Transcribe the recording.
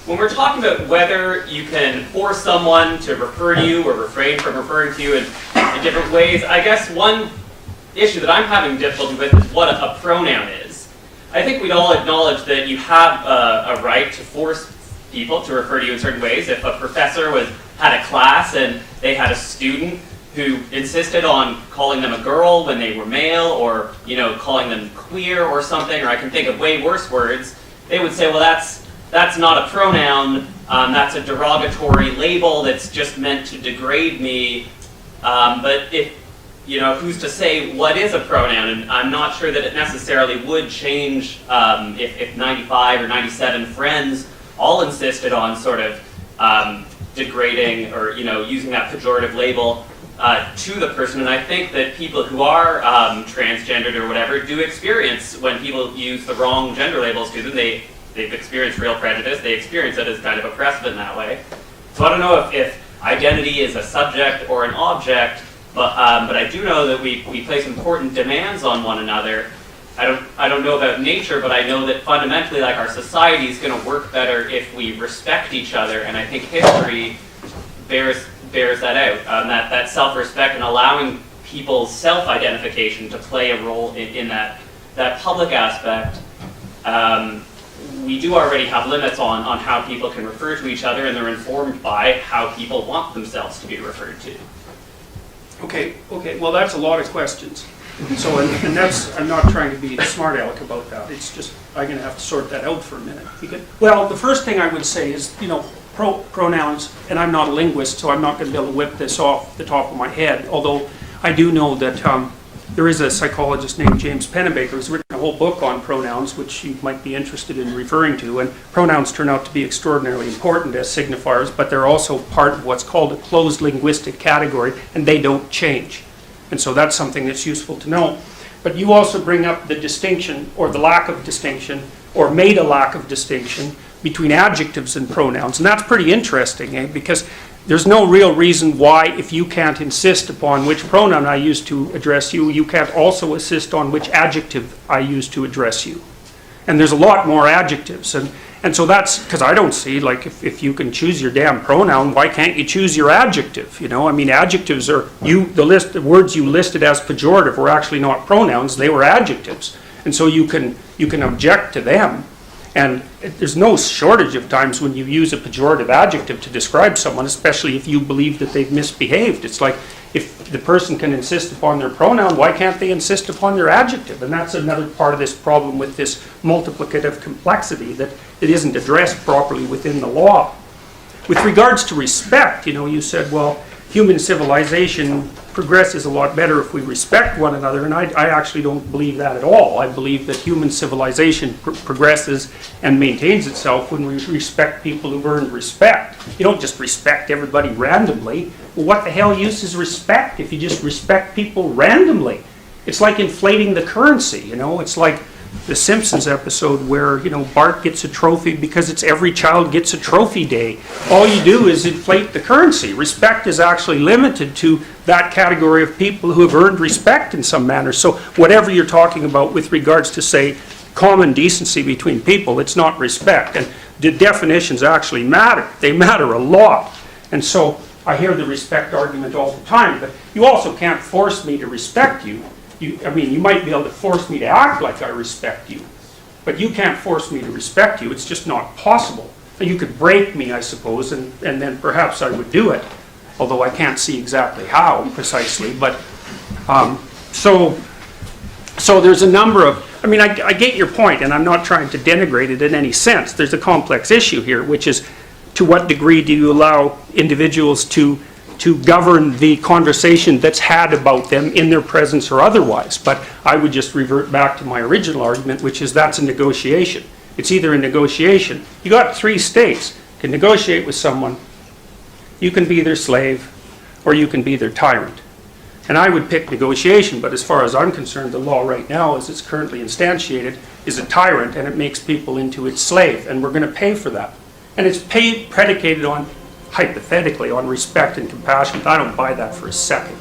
when we're talking about whether you can force someone to refer to you or refrain from referring to you in different ways, I guess one issue that I'm having difficulty with is what a pronoun is. I think we'd all acknowledge that you have a right to force people to refer to you in certain ways. If a professor had a class and they had a student who insisted on calling them a girl when they were male, or calling them queer or something, or I can think of way worse words, they would say, well, that's not a pronoun, that's a derogatory label that's just meant to degrade me. But if, who's to say what is a pronoun? And I'm not sure that it necessarily would change if 95 or 97 friends all insisted on sort of degrading or using that pejorative label to the person. And I think that people who are transgendered or whatever do experience, when people use the wrong gender labels to them, they've experienced real prejudice. They experience it as kind of oppressive in that way. So I don't know if identity is a subject or an object, but I do know that we place important demands on one another. I don't know about nature, but I know that fundamentally, like, our society is going to work better if we respect each other, and I think history bears that out. That self-respect and allowing people's self-identification to play a role in that public aspect. We do already have limits on how people can refer to each other, and they're informed by how people want themselves to be referred to. Okay, well, that's a lot of questions. So, and that's, I'm not trying to be smart aleck about that. It's just, I'm going to have to sort that out for a minute. Well, the first thing I would say is, pronouns, and I'm not a linguist, so I'm not going to be able to whip this off the top of my head, although I do know that there is a psychologist named James Pennebaker who's written a whole book on pronouns, which you might be interested in referring to, and pronouns turn out to be extraordinarily important as signifiers, but they're also part of what's called a closed linguistic category, and they don't change. And so that's something that's useful to know. But you also bring up the distinction, or the lack of distinction, or made a lack of distinction between adjectives and pronouns. And that's pretty interesting, because there's no real reason why, if you can't insist upon which pronoun I use to address you, you can't also insist on which adjective I use to address you. And there's a lot more adjectives. And so that's, because I don't see, like, if you can choose your damn pronoun, why can't you choose your adjective? I mean, adjectives are, the words you listed as pejorative were actually not pronouns, they were adjectives. And so you can object to them. And there's no shortage of times when you use a pejorative adjective to describe someone, especially if you believe that they've misbehaved. It's like, if the person can insist upon their pronoun, why can't they insist upon their adjective? And that's another part of this problem with this multiplicative complexity that it isn't addressed properly within the law. With regards to respect, you said, well, human civilization progresses a lot better if we respect one another, and I actually don't believe that at all. I believe that human civilization progresses and maintains itself when we respect people who've earned respect. You don't just respect everybody randomly. Well, what the hell use is respect if you just respect people randomly? It's like inflating the currency, It's like the Simpsons episode where, Bart gets a trophy because it's every child gets a trophy day. All you do is inflate the currency. Respect is actually limited to that category of people who have earned respect in some manner. So whatever you're talking about with regards to, say, common decency between people, it's not respect. And the definitions actually matter. They matter a lot. And so I hear the respect argument all the time, but you also can't force me to respect you. You might be able to force me to act like I respect you, but you can't force me to respect you. It's just not possible. You could break me, I suppose, and then perhaps I would do it, although I can't see exactly how precisely. But so there's a number of, I get your point, and I'm not trying to denigrate it in any sense. There's a complex issue here, which is, to what degree do you allow individuals to govern the conversation that's had about them in their presence or otherwise. But I would just revert back to my original argument, which is that's a negotiation. It's either a negotiation. You got 3 states. You can negotiate with someone. You can be their slave, or you can be their tyrant. And I would pick negotiation, but as far as I'm concerned, the law right now, as it's currently instantiated, is a tyrant, and it makes people into its slave, and we're going to pay for that. And it's predicated on, hypothetically, on respect and compassion. I don't buy that for a second.